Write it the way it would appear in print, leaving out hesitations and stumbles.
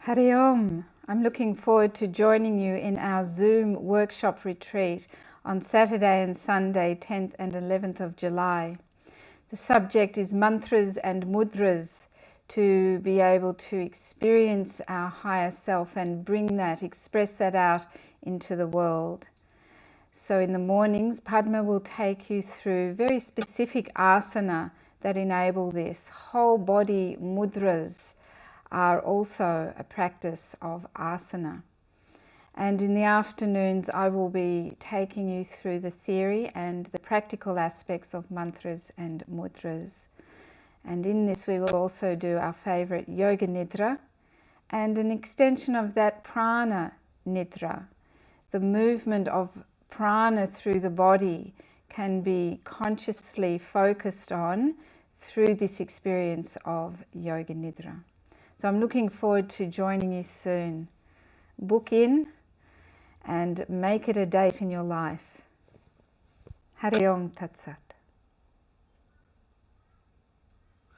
Hari Om. I'm looking forward to joining you in our Zoom workshop retreat on Saturday and Sunday, 10th and 11th of July. The subject is mantras and mudras, to be able to experience our higher self and bring that, express that out into the world. So in the mornings, Padma will take you through very specific asana that enable this. Whole body mudras are also a practice of asana. And in the afternoons, I will be taking you through the theory and the practical aspects of mantras and mudras. And in this, we will also do our favorite Yoga Nidra and an extension of that Prana Nidra. The movement of prana through the body can be consciously focused on through this experience of Yoga Nidra. So I'm looking forward to joining you soon. Book in and make it a date in your life. Hari Om Tat Sat.